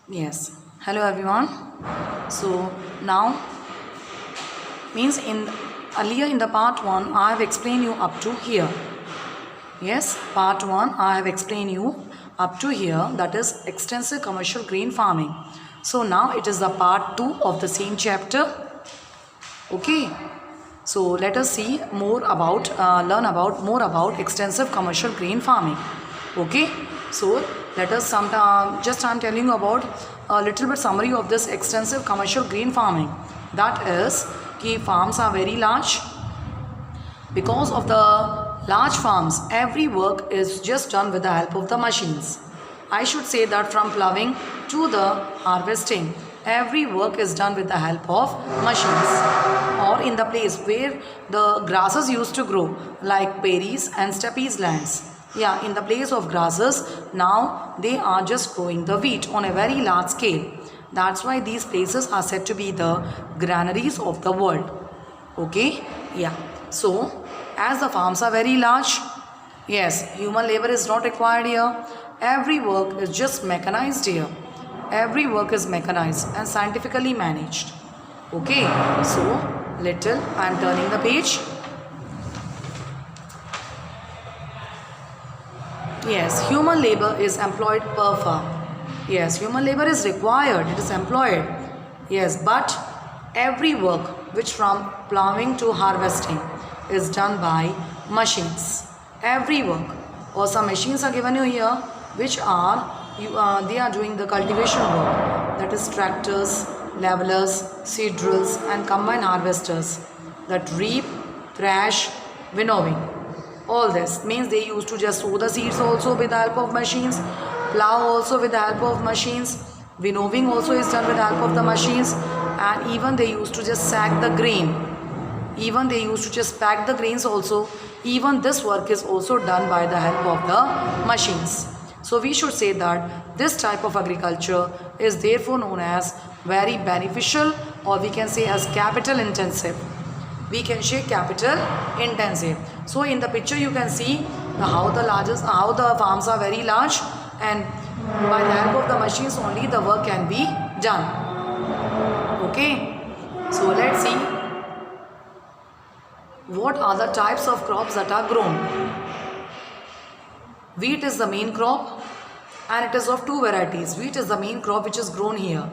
Yes. Hello everyone. So now means in earlier in the part 1 I have explained you up to here. Yes, part 1 I have explained you up to here, that is extensive commercial grain farming. So now it is the part 2 of the same chapter. Okay. So let us see more about learn about more about extensive commercial grain farming. Okay. So let us just I'm telling you about a little bit summary of this extensive commercial grain farming. That is, key farms are very large. Because of the large farms, every work is just done with the help of the machines. I should say that from ploughing to the harvesting, every work is done with the help of machines. Or in the place where the grasses used to grow, like prairies and steppes lands. Yeah, in the place of grasses, now they are just growing the wheat on a very large scale. That's why these places are said to be the granaries of the world. Okay, yeah. So, as the farms are very large, yes, human labor is not required here. Every work is just mechanized here. Every work is mechanized and scientifically managed. Okay, so little I am turning the page. Yes, human labor is employed per farm. Yes, human labor is required, it is employed. Yes, but every work which from ploughing to harvesting is done by machines. Every work. Or some machines are given you here which they are doing the cultivation work. That is tractors, levelers, seed drills and combine harvesters that reap, thrash, winnowing. All this means they used to just sow the seeds also with the help of machines, plow also with the help of machines, winnowing also is done with the help of the machines, and even they used to just sack the grain. Even they used to just pack the grains also. Even this work is also done by the help of the machines. So we should say that this type of agriculture is therefore known as very beneficial, or we can say as capital intensive. We can say capital intensive. So in the picture you can see how the farms are very large, and by the help of the machines only the work can be done. Okay. So let's see what are the types of crops that are grown. Wheat is the main crop, and it is of two varieties. Wheat is the main crop which is grown here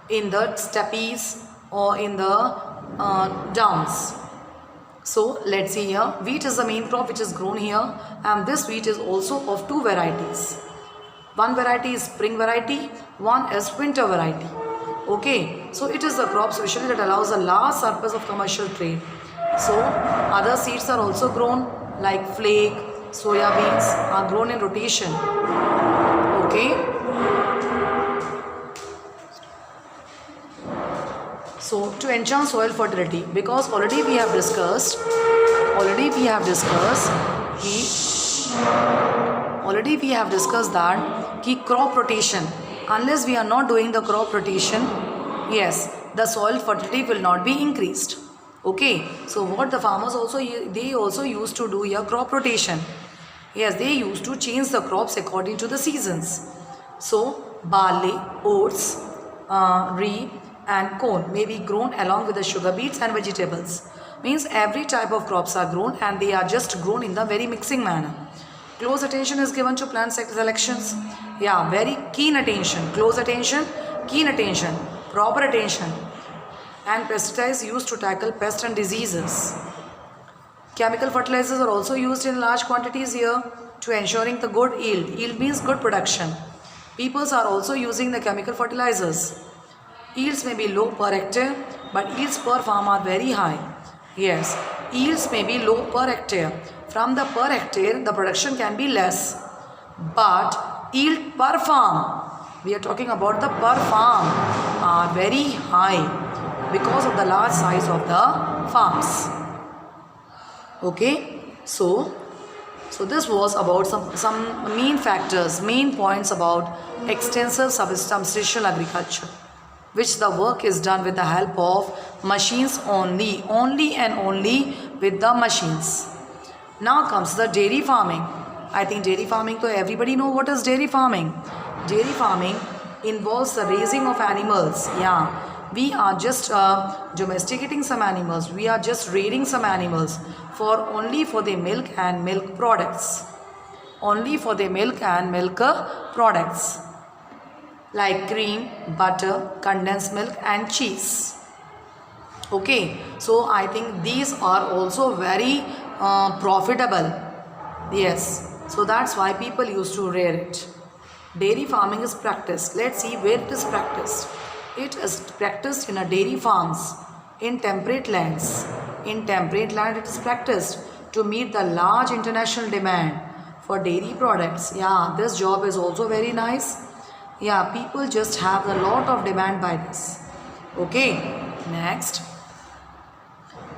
in the steppes or in the downs. So let's see here, wheat is the main crop which is grown here, and this wheat is also of two varieties. One variety is spring variety, one is winter variety. Okay, so it is a crop specially that allows a large surplus of commercial trade. So other seeds are also grown like flake, soya beans are grown in rotation. Okay. So to ensure soil fertility, because already we have discussed that crop rotation, unless we are not doing the crop rotation, yes, the soil fertility will not be increased. Okay, so what the farmers also used to do here, crop rotation. Yes, they used to change the crops according to the seasons. So barley, oats, rye and corn may be grown along with the sugar beets and vegetables. Means every type of crops are grown, and they are just grown in the very mixing manner. Close attention is given to plant selections. Yeah, very keen attention, close attention, keen attention, proper attention. And pesticides used to tackle pests and diseases. Chemical fertilizers are also used in large quantities here to ensuring the good yield. Yield means good production. Peoples are also using the chemical fertilizers. Yields may be low per hectare, but yields per farm are very high. Yes, yields may be low per hectare. From the per hectare, the production can be less. But yield per farm, we are talking about the per farm, are very high because of the large size of the farms. Okay, so this was about some main factors, main points about extensive substantial agriculture, which the work is done with the help of machines only and only with the machines. Now comes the dairy farming. I think dairy farming, so everybody know what is dairy farming. Dairy farming involves the raising of animals. Yeah, we are just domesticating some animals. We are just rearing some animals for only for the milk and milk products. Only for the milk and milk products like cream, butter, condensed milk and cheese. Okay, so I think these are also very profitable. Yes, so that's why people used to rear it. Dairy farming is practiced. Let's see where it is practiced. It is practiced in a dairy farms in temperate lands. In temperate land it is practiced to meet the large international demand for dairy products. Yeah, this job is also very nice. Yeah, people just have a lot of demand by this. Okay, next.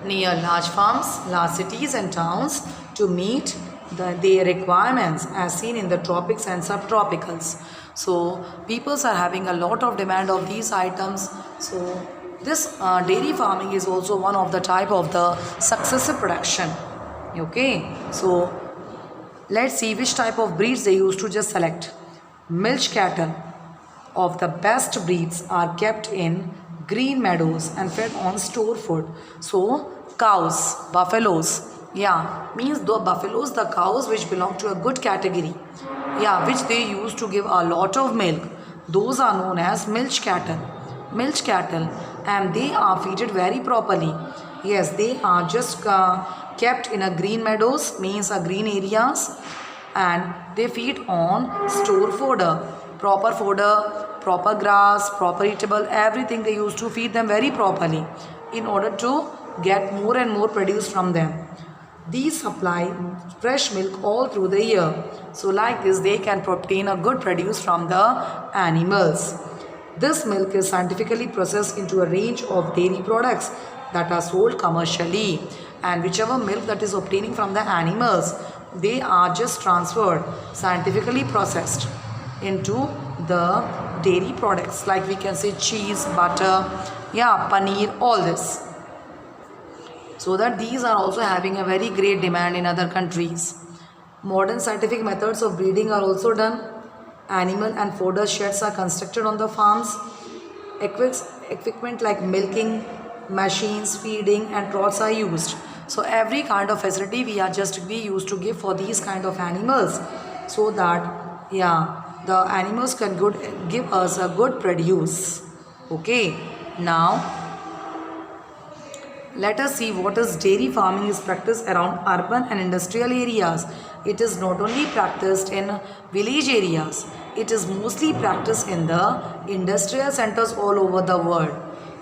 Near large farms, large cities and towns to meet their requirements as seen in the tropics and subtropicals. So peoples are having a lot of demand of these items. So this dairy farming is also one of the type of the successive production. Okay, so let's see which type of breeds they used to just select. Milch cattle of the best breeds are kept in green meadows and fed on store food. So cows, buffaloes, yeah, means the buffaloes, the cows which belong to a good category, yeah, which they used to give a lot of milk, those are known as milch cattle. Milch cattle, and they are feeded very properly. Yes, they are just kept in a green meadows, means a green areas, and they feed on store fodder, proper grass, proper eatable, everything they used to feed them very properly in order to get more and more produce from them. These supply fresh milk all through the year. So like this they can obtain a good produce from the animals. This milk is scientifically processed into a range of dairy products that are sold commercially, and whichever milk that is obtaining from the animals, they are just transferred, scientifically processed into the dairy products, like we can say cheese, butter, yeah, paneer, all this. So that these are also having a very great demand in other countries. Modern scientific methods of breeding are also done. Animal and fodder sheds are constructed on the farms. Equipment like milking, machines, feeding and troughs are used. So every kind of facility we used to give for these kind of animals, so that yeah, the animals can give us a good produce. Okay, now let us see what is dairy farming is practiced around urban and industrial areas. It is not only practiced in village areas, it is mostly practiced in the industrial centers all over the world.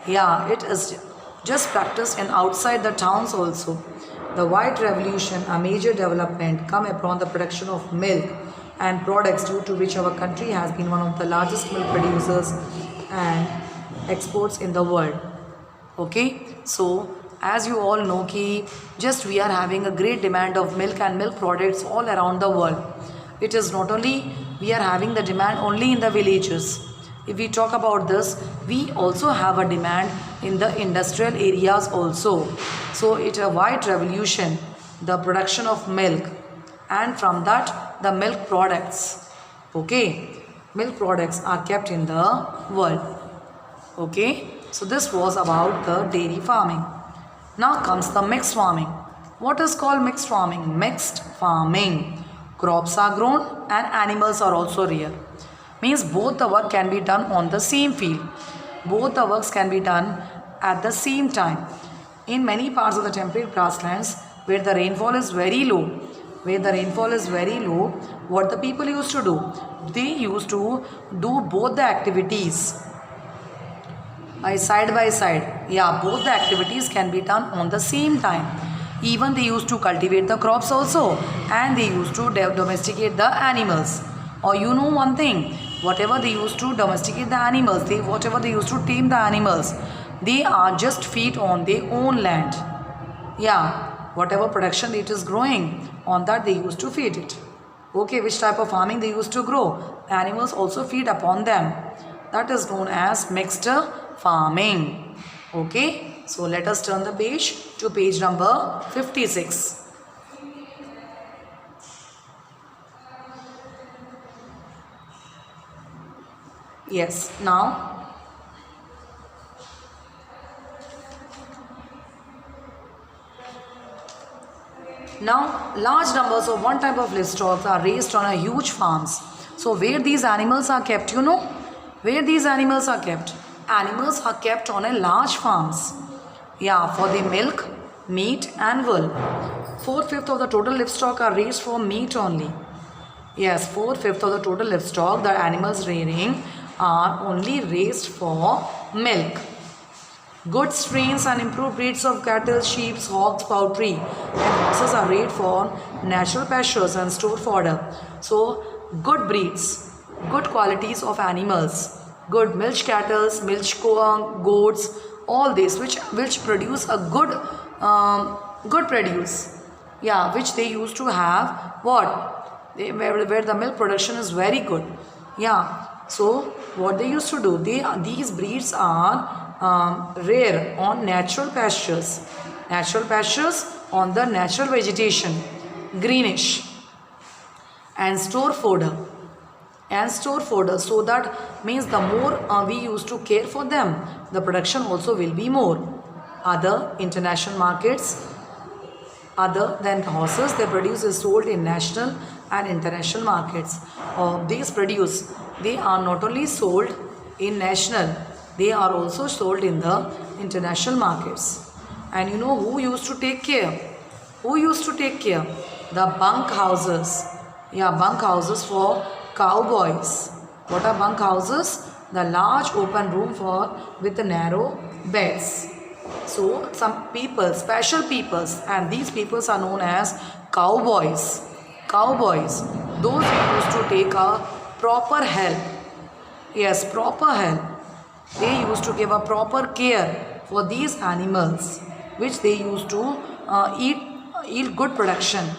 Yeah, it is just practiced in outside the towns also. The White Revolution, a major development, come upon the production of milk and products, due to which our country has been one of the largest milk producers and exports in the world. Okay, so as you all know ki just we are having a great demand of milk and milk products all around the world. It is not only we are having the demand only in the villages. If we talk about this, we also have a demand in the industrial areas also. So it's a White Revolution, the production of milk, and from that the milk products. Okay, milk products are kept in the world. Okay, so this was about the dairy farming. Now comes the mixed farming. What is called mixed farming? Mixed farming. Crops are grown and animals are also reared. Means both the work can be done on the same field. Both the works can be done at the same time. In many parts of the temperate grasslands where the rainfall is very low, what the people used to do? They used to do both the activities side by side. Yeah, both the activities can be done on the same time. Even they used to cultivate the crops also, and they used to domesticate the animals. Or you know one thing, whatever they used to domesticate the animals, whatever they used to tame the animals, they are just feed on their own land. Yeah, whatever production it is growing, on that they used to feed it. Okay, which type of farming they used to grow? Animals also feed upon them. That is known as mixed farming. Okay, so let us turn the page to page number 56. Yes, now large numbers of one type of livestock are raised on a huge farms. So where these animals are kept, you know? Where these animals are kept? Animals are kept on a large farms. Yeah, for the milk, meat and wool. 4/5 of the total livestock are raised for meat only. Yes, 4/5 of the total livestock the animals rearing are only raised for milk. Good strains and improved breeds of cattle, sheep, hogs, poultry and horses are reared for natural pastures and store fodder. So, good breeds, good qualities of animals, good milch cattle, milch goats, all this which produce a good produce. Yeah, which they used to have what? Where the milk production is very good. Yeah, so what they used to do, these breeds are rare on natural pastures on the natural vegetation, greenish, and store fodder, so that means the more we used to care for them, the production also will be more. Other international markets, other than horses, their produce is sold in national and international markets. These produce, they are not only sold in national, they are also sold in the international markets. And you know who used to take care? Who used to take care? The bunk houses. Yeah, bunk houses for cowboys. What are bunk houses? The large open room with the narrow beds. So some people, special peoples, and these peoples are known as cowboys. Cowboys, those who used to take a proper help. Yes, proper help. They used to give a proper care for these animals, which they used to yield good production.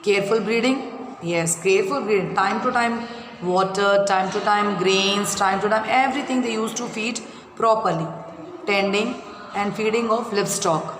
Careful breeding, yes, careful breeding. Time to time water, time to time grains, time to time everything they used to feed properly. Tending and feeding of livestock.